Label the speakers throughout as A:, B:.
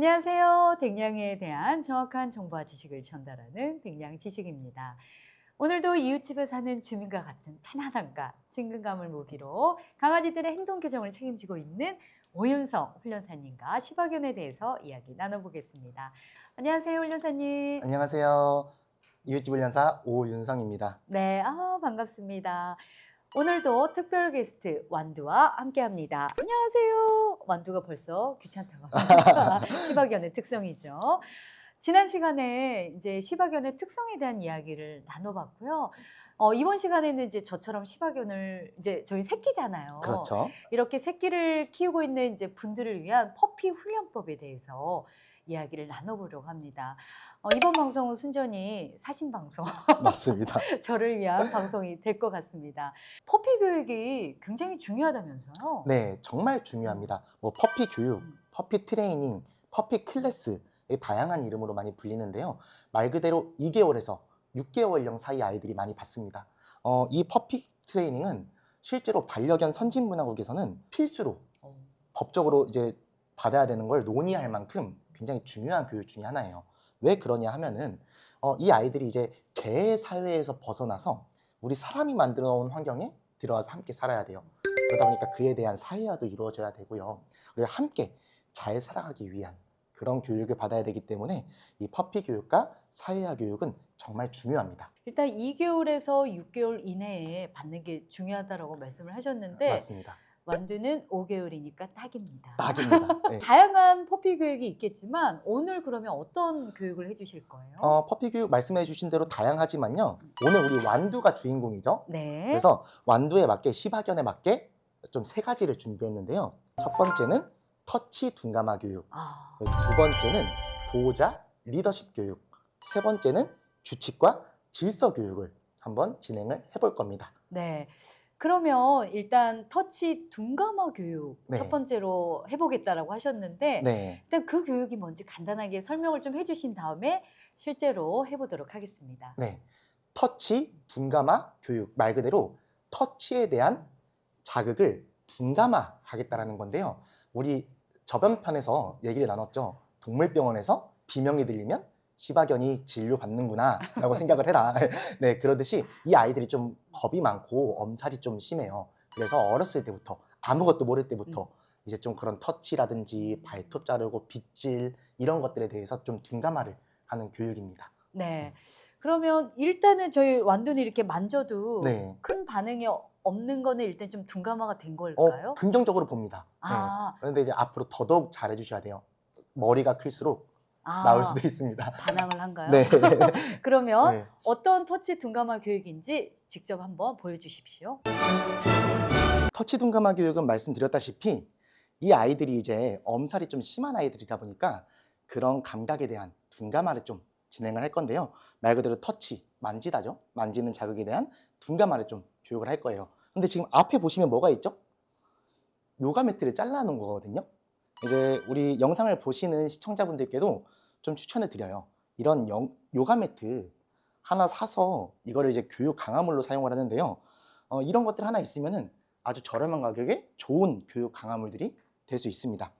A: 안녕하세요. 댕냥에 대한 정확한 정보와 지식을 전달하는 댕냥 지식입니다. 오늘도 이웃집에 사는 주민과 같은 편안함과 친근감을 모기로 강아지들의 행동 교정을 책임지고 있는 오윤성 훈련사님과 시바견에 대해서 이야기 나눠보겠습니다. 안녕하세요, 훈련사님.
B: 안녕하세요. 이웃집 훈련사 오윤성입니다.
A: 네, 반갑습니다. 오늘도 특별 게스트 완두와 함께합니다. 안녕하세요. 완두가 벌써 귀찮다고 합니다. 시바견의 특성이죠. 지난 시간에 이제 시바견의 특성에 대한 이야기를 나눠봤고요. 이번 시간에는 이제 저처럼 시바견을 이제 저희 새끼잖아요.
B: 그렇죠.
A: 이렇게 새끼를 키우고 있는 이제 분들을 위한 퍼피 훈련법에 대해서 이야기를 나눠보려고 합니다. 이번 방송은 순전히 사신 방송.
B: 맞습니다.
A: 저를 위한 방송이 될 것 같습니다. 퍼피 교육이 굉장히 중요하다면서요?
B: 네, 정말 중요합니다. 퍼피 교육, 퍼피 트레이닝, 퍼피 클래스의 다양한 이름으로 많이 불리는데요. 말 그대로 2개월에서 6개월령 사이 아이들이 많이 받습니다. 이 퍼피 트레이닝은 실제로 반려견 선진문화국에서는 필수로 법적으로 이제 받아야 되는 걸 논의할 만큼 굉장히 중요한 교육 중에 하나예요. 왜 그러냐 하면은 이 아이들이 이제 개 사회에서 벗어나서 우리 사람이 만들어 놓은 환경에 들어와서 함께 살아야 돼요. 그러다 보니까 그에 대한 사회화도 이루어져야 되고요. 그리고 함께 잘 살아가기 위한 그런 교육을 받아야 되기 때문에 이 퍼피 교육과 사회화 교육은 정말 중요합니다.
A: 일단 2개월에서 6개월 이내에 받는 게 중요하다고 말씀을 하셨는데
B: 맞습니다.
A: 완두는 5개월이니까 딱입니다.
B: 딱입니다. 네.
A: 다양한 퍼피 교육이 있겠지만 오늘 그러면 어떤 교육을 해주실 거예요?
B: 퍼피 교육 말씀해 주신 대로 다양하지만요. 오늘 우리 완두가 주인공이죠.
A: 네.
B: 그래서 완두에 맞게 시바견에 맞게 좀 3가지를 준비했는데요. 첫 번째는 터치 둔감화 교육, 두 번째는 보호자 리더십 교육, 세 번째는 규칙과 질서 교육을 한번 진행을 해볼 겁니다.
A: 네. 그러면 일단 터치 둔감화 교육
B: 네.
A: 첫 번째로 해보겠다라고 하셨는데
B: 네,
A: 일단 그 교육이 뭔지 간단하게 설명을 좀 해주신 다음에 실제로 해보도록 하겠습니다.
B: 네. 터치 둔감화 교육, 말 그대로 터치에 대한 자극을 둔감화하겠다라는 건데요. 우리 저번 편에서 얘기를 나눴죠. 동물병원에서 비명이 들리면 시바견이 진료받는구나 라고 생각을 해라. 네, 그러듯이 이 아이들이 좀 겁이 많고 엄살이 좀 심해요. 그래서 어렸을 때부터 아무것도 모를 때부터 이제 좀 그런 터치라든지 발톱 자르고 빗질 이런 것들에 대해서 좀 둔감화를 하는 교육입니다.
A: 네. 그러면 일단은 저희 완두는 이렇게 만져도
B: 네.
A: 큰 반응이 없는 거는 일단 좀 둔감화가 된 걸까요?
B: 긍정적으로 봅니다. 네.
A: 아,
B: 그런데 이제 앞으로 더더욱 잘해주셔야 돼요. 머리가 클수록 나올 수도 있습니다.
A: 반항을 한가요?
B: 네.
A: 그러면
B: 네.
A: 어떤 터치 둔감화 교육인지 직접 한번 보여주십시오.
B: 터치 둔감화 교육은 말씀드렸다시피 이 아이들이 이제 엄살이 좀 심한 아이들이다 보니까 그런 감각에 대한 둔감화를 좀 진행을 할 건데요. 말 그대로 터치, 만지다죠. 만지는 자극에 대한 둔감화를 좀 교육을 할 거예요. 근데 지금 앞에 보시면 뭐가 있죠? 요가 매트를 잘라 놓은 거거든요. 이제 우리 영상을 보시는 시청자분들께도 좀 추천을 드려요. 이런 요가 매트 하나 사서 이거를 이제 교육 강화물로 사용을 하는데요. 이런 것들 하나 있으면은 아주 저렴한 가격에 좋은 교육 강화물들이 될 수 있습니다.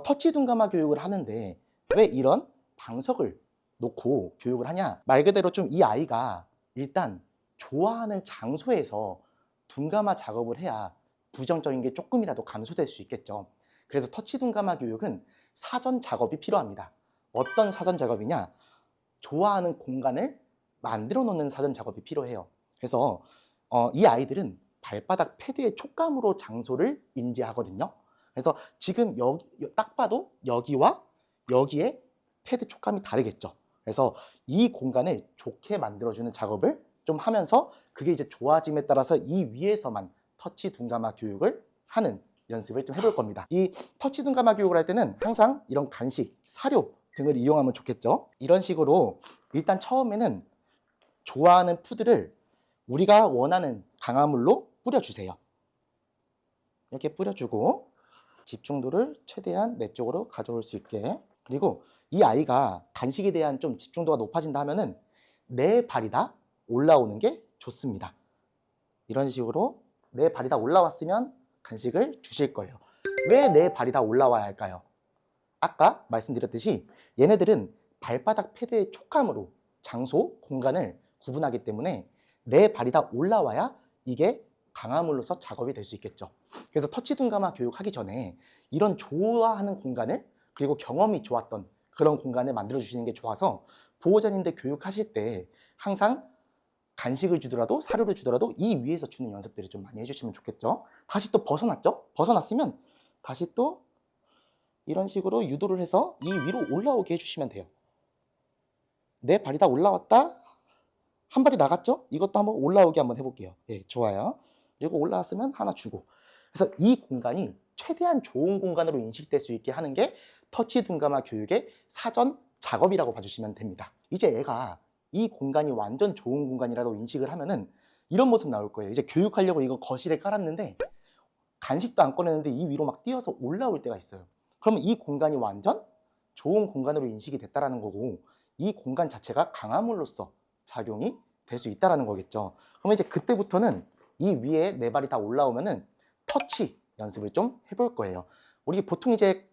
B: 터치 둔감화 교육을 하는데 왜 이런 방석을 놓고 교육을 하냐? 말 그대로 좀 이 아이가 일단 좋아하는 장소에서 둔감화 작업을 해야 부정적인 게 조금이라도 감소될 수 있겠죠. 그래서 터치 둔감화 교육은 사전 작업이 필요합니다. 어떤 사전 작업이냐? 좋아하는 공간을 만들어 놓는 사전 작업이 필요해요. 그래서 이 아이들은 발바닥 패드의 촉감으로 장소를 인지하거든요. 그래서 지금 여기 딱 봐도 여기와 여기에 패드 촉감이 다르겠죠. 그래서 이 공간을 좋게 만들어주는 작업을 좀 하면서 그게 이제 좋아짐에 따라서 이 위에서만 터치 둔감화 교육을 하는 연습을 좀 해볼 겁니다. 이 터치 둔감화 교육을 할 때는 항상 이런 간식, 사료 등을 이용하면 좋겠죠. 이런 식으로 일단 처음에는 좋아하는 푸드를 우리가 원하는 강화물로 뿌려주세요. 이렇게 뿌려주고 집중도를 최대한 내 쪽으로 가져올 수 있게. 그리고 이 아이가 간식에 대한 좀 집중도가 높아진다 하면은 내 발이 다 올라오는 게 좋습니다. 이런 식으로 내 발이 다 올라왔으면 간식을 주실 거예요. 왜 내 발이 다 올라와야 할까요? 아까 말씀드렸듯이 얘네들은 발바닥 패드의 촉감으로 장소, 공간을 구분하기 때문에 내 발이 다 올라와야 이게 강화물로서 작업이 될 수 있겠죠. 그래서 터치 둔감화 교육하기 전에 이런 좋아하는 공간을, 그리고 경험이 좋았던 그런 공간을 만들어 주시는 게 좋아서 보호자님들 교육하실 때 항상 간식을 주더라도 사료를 주더라도 이 위에서 주는 연습들을 좀 많이 해주시면 좋겠죠. 다시 또 벗어났죠? 벗어났으면 다시 또 이런 식으로 유도를 해서 이 위로 올라오게 해주시면 돼요. 내 발이 다 올라왔다. 한 발이 나갔죠? 이것도 한번 올라오게 한번 해볼게요. 예, 좋아요. 그리고 올라왔으면 하나 주고. 그래서 이 공간이 최대한 좋은 공간으로 인식될 수 있게 하는 게 터치 둔감화 교육의 사전 작업이라고 봐주시면 됩니다. 이제 애가 이 공간이 완전 좋은 공간이라고 인식을 하면은 이런 모습 나올 거예요. 이제 교육하려고 이거 거실에 깔았는데 간식도 안 꺼내는데 이 위로 막 뛰어서 올라올 때가 있어요. 그러면 이 공간이 완전 좋은 공간으로 인식이 됐다라는 거고, 이 공간 자체가 강화물로서 작용이 될 수 있다라는 거겠죠. 그러면 이제 그때부터는 이 위에 내 발이 다 올라오면은 터치 연습을 좀 해볼 거예요. 우리 보통 이제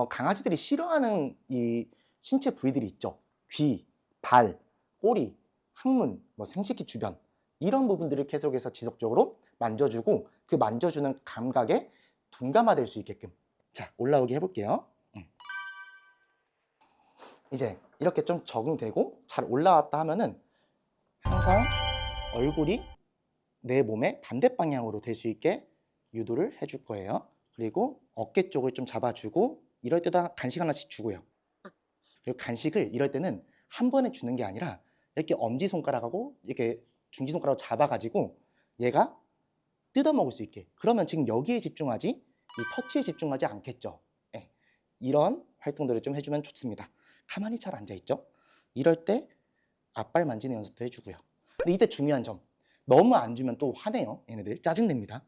B: 강아지들이 싫어하는 이 신체 부위들이 있죠. 귀, 발, 꼬리, 항문, 뭐 생식기 주변, 이런 부분들을 계속해서 지속적으로 만져주고 그 만져주는 감각에 둔감화될 수 있게끔, 자, 올라오게 해볼게요. 이제 이렇게 좀 적응되고 잘 올라왔다 하면은 항상 얼굴이 내 몸의 반대 방향으로 될 수 있게 유도를 해줄 거예요. 그리고 어깨 쪽을 좀 잡아주고, 이럴 때도 간식 하나씩 주고요. 그리고 간식을 이럴 때는 한 번에 주는 게 아니라 이렇게 엄지손가락하고 이렇게 중지손가락으로 잡아가지고 얘가 뜯어 먹을 수 있게, 그러면 지금 여기에 집중하지 이 터치에 집중하지 않겠죠. 예, 이런 활동들을 좀 해주면 좋습니다. 가만히 잘 앉아있죠. 이럴 때 앞발 만지는 연습도 해주고요. 근데 이때 중요한 점, 너무 안 주면 또 화내요. 얘네들 짜증냅니다.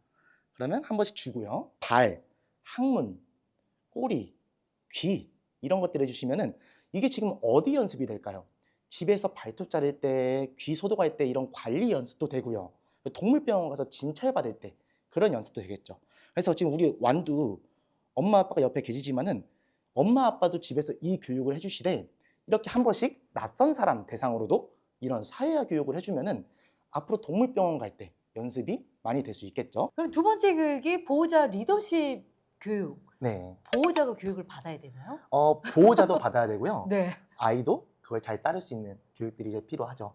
B: 그러면 한 번씩 주고요. 발, 항문, 꼬리, 귀, 이런 것들 해주시면은 이게 지금 어디 연습이 될까요? 집에서 발톱 자를 때, 귀 소독할 때 이런 관리 연습도 되고요. 동물병원 가서 진찰 받을 때 그런 연습도 되겠죠. 그래서 지금 우리 완두 엄마 아빠가 옆에 계시지만은 엄마 아빠도 집에서 이 교육을 해주시되, 이렇게 한 번씩 낯선 사람 대상으로도 이런 사회화 교육을 해주면은 앞으로 동물병원 갈 때 연습이 많이 될 수 있겠죠.
A: 그럼 두 번째 교육이 보호자 리더십 교육.
B: 네.
A: 보호자가 교육을 받아야 되나요?
B: 보호자도 받아야 되고요.
A: 네.
B: 아이도 그걸 잘 따를 수 있는 교육들이 이제 필요하죠.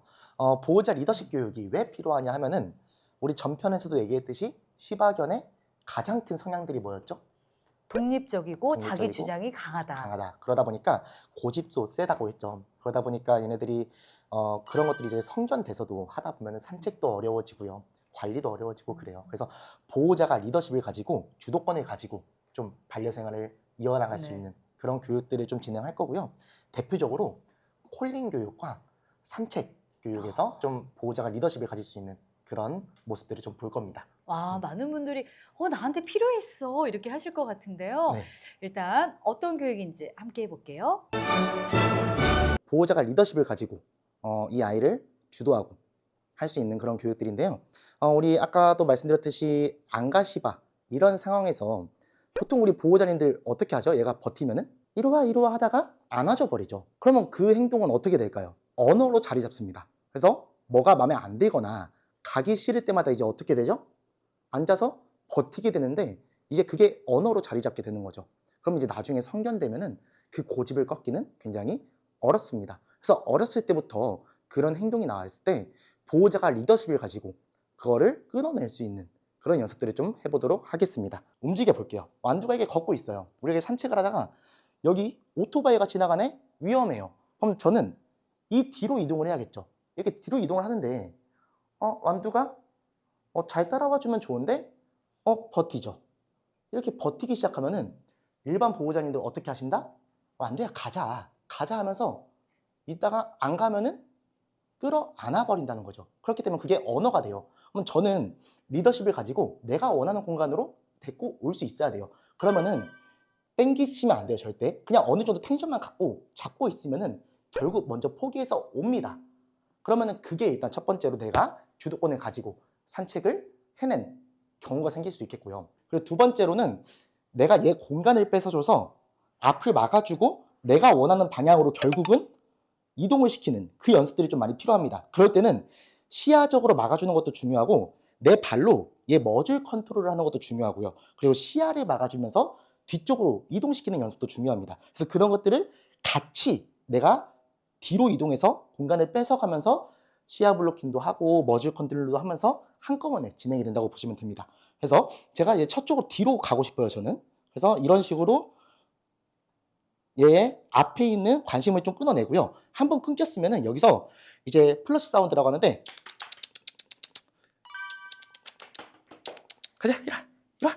B: 보호자 리더십 교육이 왜 필요하냐 하면은 우리 전편에서도 얘기했듯이 시바견의 가장 큰 성향들이 뭐였죠?
A: 독립적이고 자기
B: 독립적이고
A: 주장이 강하다.
B: 강하다. 그러다 보니까 고집도 세다고 했죠. 그러다 보니까 얘네들이 그런 것들이 이제 성견돼서도 하다 보면 산책도 어려워지고요. 관리도 어려워지고 그래요. 그래서 보호자가 리더십을 가지고 주도권을 가지고 좀 반려생활을 이어나갈 수
A: 네.
B: 있는 그런 교육들을 좀 진행할 거고요. 대표적으로 콜링 교육과 산책 교육에서 좀 보호자가 리더십을 가질 수 있는 그런 모습들을 좀 볼 겁니다.
A: 와, 많은 분들이 나한테 필요했어 이렇게 하실 것 같은데요.
B: 네.
A: 일단 어떤 교육인지 함께 해볼게요.
B: 보호자가 리더십을 가지고 이 아이를 주도하고 할 수 있는 그런 교육들인데요. 우리 아까도 말씀드렸듯이 안가시바 이런 상황에서 보통 우리 보호자님들 어떻게 하죠? 얘가 버티면은 이리 와 하다가 안아줘 버리죠. 그러면 그 행동은 어떻게 될까요? 언어로 자리 잡습니다. 그래서 뭐가 마음에 안 들거나 가기 싫을 때마다 이제 어떻게 되죠? 앉아서 버티게 되는데 이제 그게 언어로 자리 잡게 되는 거죠. 그럼 이제 나중에 성견되면은 그 고집을 꺾기는 굉장히 어렵습니다. 그래서 어렸을 때부터 그런 행동이 나왔을 때 보호자가 리더십을 가지고 그거를 끊어낼 수 있는 그런 연습들을 좀 해보도록 하겠습니다. 움직여 볼게요. 완두가 이게 걷고 있어요. 우리가 산책을 하다가 여기 오토바이가 지나가네? 위험해요. 그럼 저는 이 뒤로 이동을 해야겠죠. 이렇게 뒤로 이동을 하는데 완두가 잘 따라와 주면 좋은데 버티죠. 이렇게 버티기 시작하면은 일반 보호자님들 어떻게 하신다? 완두야 가자 하면서 이따가 안 가면은 끌어안아 버린다는 거죠. 그렇기 때문에 그게 언어가 돼요. 그럼 저는 리더십을 가지고 내가 원하는 공간으로 데리고 올 수 있어야 돼요. 그러면은 땡기시면 안 돼요. 절대. 그냥 어느 정도 텐션만 갖고 잡고 있으면은 결국 먼저 포기해서 옵니다. 그러면은 그게 일단 첫 번째로 내가 주도권을 가지고 산책을 해낸 경우가 생길 수 있겠고요. 그리고 두 번째로는 내가 얘 공간을 뺏어줘서 앞을 막아주고 내가 원하는 방향으로 결국은 이동을 시키는 그 연습들이 좀 많이 필요합니다. 그럴 때는 시야적으로 막아주는 것도 중요하고 내 발로 얘 머즐 컨트롤을 하는 것도 중요하고요. 그리고 시야를 막아주면서 뒤쪽으로 이동시키는 연습도 중요합니다. 그래서 그런 것들을 같이 내가 뒤로 이동해서 공간을 뺏어가면서 시야 블로킹도 하고 머즐 컨트롤도 하면서 한꺼번에 진행이 된다고 보시면 됩니다. 그래서 제가 이제 첫 쪽으로 뒤로 가고 싶어요, 저는. 그래서 이런 식으로 얘의 앞에 있는 관심을 좀 끊어내고요. 한번 끊겼으면은 여기서 이제 플러시 사운드라고 하는데, 가자, 이리 와, 이리 와.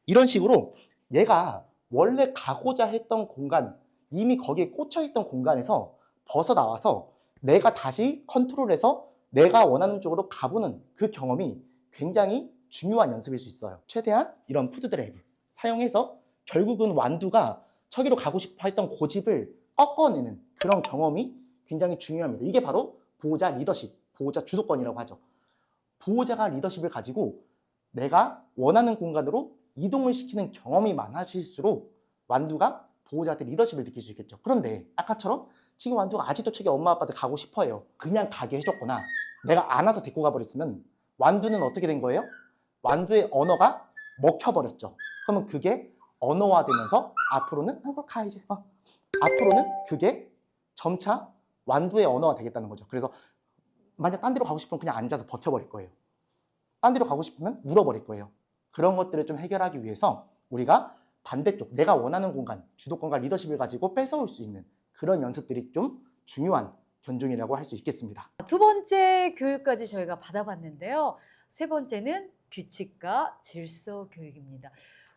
B: 이런 식으로 얘가 원래 가고자 했던 공간, 이미 거기에 꽂혀있던 공간에서 벗어나와서 내가 다시 컨트롤해서 내가 원하는 쪽으로 가보는 그 경험이 굉장히 중요한 연습일 수 있어요. 최대한 이런 푸드 드라이브 사용해서 결국은 완두가 저기로 가고 싶어 했던 고집을 꺾어내는 그런 경험이 굉장히 중요합니다. 이게 바로 보호자 리더십, 보호자 주도권이라고 하죠. 보호자가 리더십을 가지고 내가 원하는 공간으로 이동을 시키는 경험이 많아질수록 완두가 보호자한테 리더십을 느낄 수 있겠죠. 그런데 아까처럼 지금 완두가 아직도 저기 엄마 아빠한테 가고 싶어해요. 그냥 가게 해줬거나 내가 안아서 데리고 가버렸으면 완두는 어떻게 된 거예요? 완두의 언어가 먹혀버렸죠. 그러면 그게 언어화되면서 앞으로는 가 이제 앞으로는 그게 점차 완두의 언어가 되겠다는 거죠. 그래서 만약 딴 데로 가고 싶으면 그냥 앉아서 버텨버릴 거예요. 딴 데로 가고 싶으면 울어버릴 거예요. 그런 것들을 좀 해결하기 위해서 우리가 반대쪽 내가 원하는 공간, 주도권과 리더십을 가지고 뺏어올 수 있는 그런 연습들이 좀 중요한 견종이라고 할 수 있겠습니다.
A: 두 번째 교육까지 저희가 받아봤는데요. 세 번째는 규칙과 질서 교육입니다.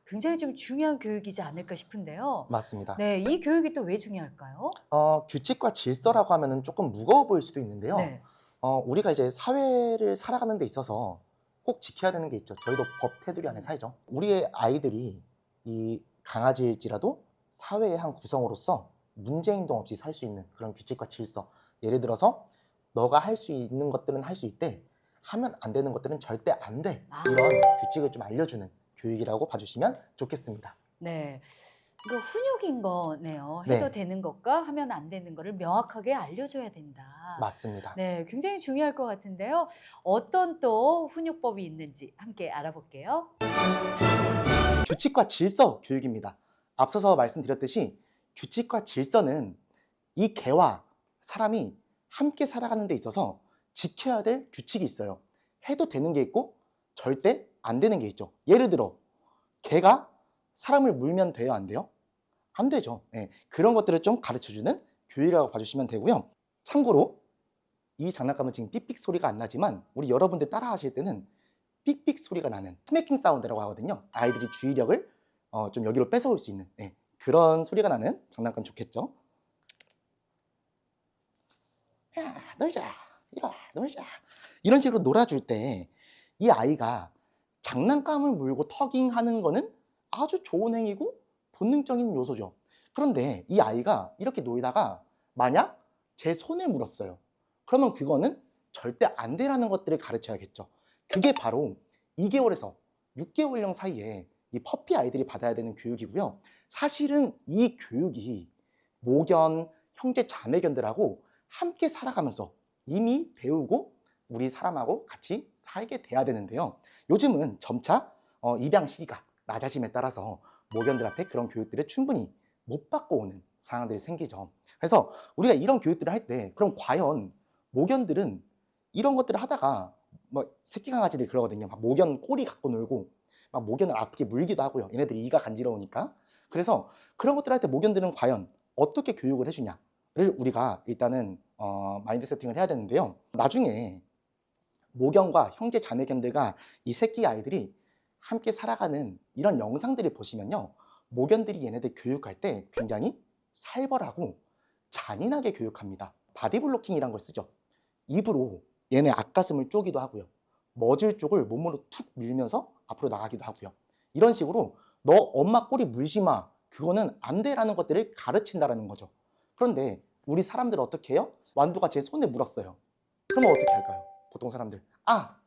A: 굉장히 좀 중요한 교육이지 않을까 싶은데요.
B: 맞습니다.
A: 네, 이 교육이 또 왜 중요할까요?
B: 규칙과 질서라고 하면 조금 무거워 보일 수도 있는데요.
A: 네.
B: 우리가 이제 사회를 살아가는 데 있어서 꼭 지켜야 되는 게 있죠. 저희도 법 테두리 안에 살죠. 우리의 아이들이 이 강아지일지라도 사회의 한 구성으로서 문제 행동 없이 살 수 있는 그런 규칙과 질서. 예를 들어서 너가 할 수 있는 것들은 할 수 있대, 하면 안 되는 것들은 절대 안 돼. 이런 규칙을 좀 알려주는 교육이라고 봐주시면 좋겠습니다.
A: 네. 이거 훈육인 거네요.
B: 네.
A: 해도 되는 것과 하면 안 되는 거를 명확하게 알려줘야 된다.
B: 맞습니다.
A: 네, 굉장히 중요할 것 같은데요. 어떤 또 훈육법이 있는지 함께 알아볼게요.
B: 규칙과 질서 교육입니다. 앞서서 말씀드렸듯이 규칙과 질서는 이 개와 사람이 함께 살아가는 데 있어서 지켜야 될 규칙이 있어요. 해도 되는 게 있고 절대 안 되는 게 있죠. 예를 들어 개가 사람을 물면 돼요, 안 돼요? 안 되죠. 네, 그런 것들을 좀 가르쳐주는 교육이라고 봐주시면 되고요. 참고로 이 장난감은 지금 삑삑 소리가 안 나지만 우리 여러분들 따라 하실 때는 삑삑 소리가 나는 스매킹 사운드라고 하거든요. 아이들이 주의력을 좀 여기로 뺏어올 수 있는 그런 소리가 나는 장난감 좋겠죠. 야, 놀자, 이리 와, 놀자. 이런 식으로 놀아줄 때 이 아이가 장난감을 물고 터깅하는 거는 아주 좋은 행위고 본능적인 요소죠. 그런데 이 아이가 이렇게 놀다가 만약 제 손에 물었어요. 그러면 그거는 절대 안 되라는 것들을 가르쳐야겠죠. 그게 바로 2개월에서 6개월령 사이에 이 퍼피 아이들이 받아야 되는 교육이고요. 사실은 이 교육이 모견, 형제, 자매견들하고 함께 살아가면서 이미 배우고 우리 사람하고 같이 살게 돼야 되는데요. 요즘은 점차 입양 시기가 낮아짐에 따라서 모견들한테 그런 교육들을 충분히 못 받고 오는 상황들이 생기죠. 그래서 우리가 이런 교육들을 할 때 그럼 과연 모견들은 이런 것들을 하다가 뭐 새끼 강아지들이 그러거든요. 막 모견 꼬리 갖고 놀고 막 모견을 아프게 물기도 하고요. 얘네들이 이가 간지러우니까. 그래서 그런 것들을 할 때 모견들은 과연 어떻게 교육을 해주냐를 우리가 일단은 마인드 세팅을 해야 되는데요. 나중에 모견과 형제 자매견들과 이 새끼 아이들이 함께 살아가는 이런 영상들을 보시면요. 모견들이 얘네들 교육할 때 굉장히 살벌하고 잔인하게 교육합니다. 바디 블로킹이란 걸 쓰죠. 입으로 얘네 앞가슴을 쪼기도 하고요. 머질 쪽을 몸으로 툭 밀면서 앞으로 나가기도 하고요. 이런 식으로 너 엄마 꼬리 물지 마. 그거는 안 돼라는 것들을 가르친다라는 거죠. 그런데 우리 사람들은 어떻게 해요? 완두가 제 손에 물었어요. 그러면 어떻게 할까요? 보통 사람들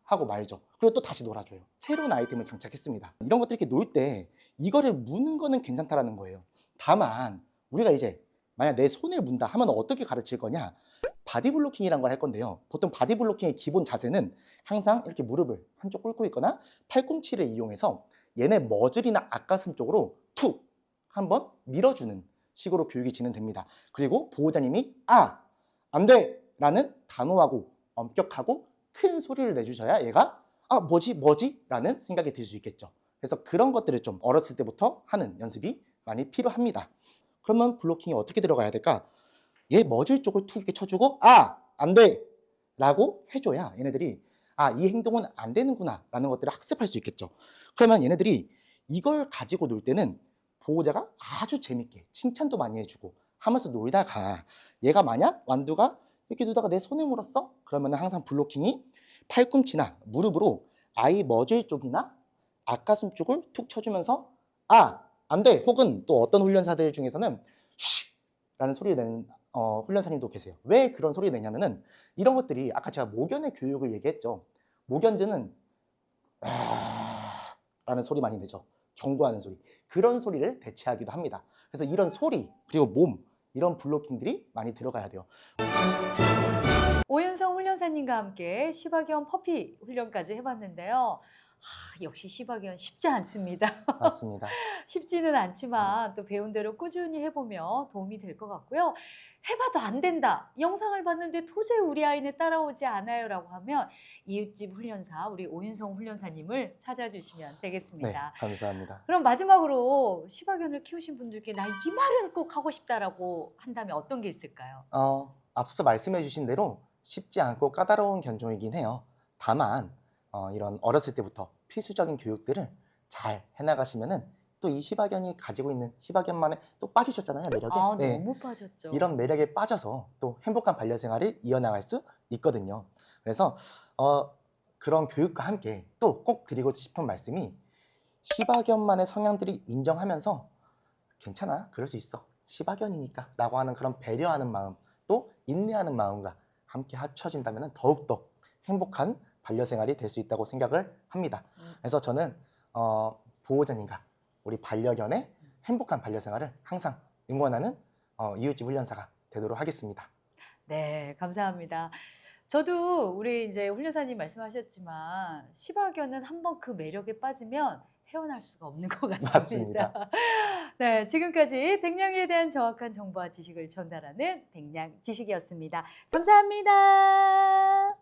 B: 하고 말죠. 그리고 또 다시 놀아줘요. 새로운 아이템을 장착했습니다. 이런 것들 이렇게 놀 때 이거를 무는 거는 괜찮다라는 거예요. 다만 우리가 이제 만약 내 손을 문다 하면 어떻게 가르칠 거냐? 바디 블로킹이라는 걸 할 건데요. 보통 바디 블로킹의 기본 자세는 항상 이렇게 무릎을 한쪽 꿇고 있거나 팔꿈치를 이용해서 얘네 머즐이나 앞가슴 쪽으로 툭 한번 밀어주는 식으로 교육이 진행됩니다. 그리고 보호자님이 안 돼! 라는 단호하고 엄격하고 큰 소리를 내주셔야 얘가 뭐지? 라는 생각이 들 수 있겠죠. 그래서 그런 것들을 좀 어렸을 때부터 하는 연습이 많이 필요합니다. 그러면 블로킹이 어떻게 들어가야 될까? 얘 머즐 쪽을 툭 이렇게 쳐주고 안 돼! 라고 해줘야 얘네들이 이 행동은 안 되는구나 라는 것들을 학습할 수 있겠죠. 그러면 얘네들이 이걸 가지고 놀 때는 보호자가 아주 재밌게 칭찬도 많이 해주고 하면서 놀다가 얘가 만약 완두가 이렇게 놀다가 내 손에 물었어? 그러면 항상 블로킹이 팔꿈치나 무릎으로 아이 머즐 쪽이나 앞가슴 쪽을 툭 쳐주면서 안 돼! 혹은 또 어떤 훈련사들 중에서는 쉬! 라는 소리를 내는 훈련사님도 계세요. 왜 그런 소리를 내냐면은 이런 것들이 아까 제가 모견의 교육을 얘기했죠. 모견들은 라는 소리 많이 내죠. 경고하는 소리. 그런 소리를 대체하기도 합니다. 그래서 이런 소리 그리고 몸 이런 블로킹들이 많이 들어가야 돼요.
A: 오윤성 훈련사님과 함께 시바견 퍼피 훈련까지 해봤는데요. 역시 시바견 쉽지 않습니다.
B: 맞습니다.
A: 쉽지는 않지만 또 배운 대로 꾸준히 해보면 도움이 될 것 같고요. 해봐도 안 된다. 영상을 봤는데 도저히 우리 아이는 따라오지 않아요. 라고 하면 이웃집 훈련사 우리 오윤성 훈련사님을 찾아주시면
B: 네,
A: 되겠습니다.
B: 감사합니다.
A: 그럼 마지막으로 시바견을 키우신 분들께 나 이 말은 꼭 하고 싶다라고 한다면 어떤 게 있을까요?
B: 앞서서 말씀해 주신 대로 쉽지 않고 까다로운 견종이긴 해요. 다만 이런 어렸을 때부터 필수적인 교육들을 잘 해나가시면은 또 이 시바견이 가지고 있는 시바견만의 또 빠지셨잖아요, 매력에. 네.
A: 너무 빠졌죠.
B: 이런 매력에 빠져서 또 행복한 반려생활을 이어나갈 수 있거든요. 그래서 그런 교육과 함께 또 꼭 드리고 싶은 말씀이 시바견만의 성향들이 인정하면서 괜찮아, 그럴 수 있어, 시바견이니까 라고 하는 그런 배려하는 마음 또 인내하는 마음과 함께 합쳐진다면 더욱더 행복한 반려생활이 될 수 있다고 생각을 합니다. 그래서 저는 보호자님과 우리 반려견의 행복한 반려생활을 항상 응원하는 이웃집 훈련사가 되도록 하겠습니다.
A: 네, 감사합니다. 저도 우리 이제 훈련사님 말씀하셨지만 시바견은 한번 그 매력에 빠지면 헤어날 수가 없는 것 같습니다.
B: 맞습니다.
A: 네, 지금까지 댕냥이에 대한 정확한 정보와 지식을 전달하는 댕냥 지식이었습니다. 감사합니다.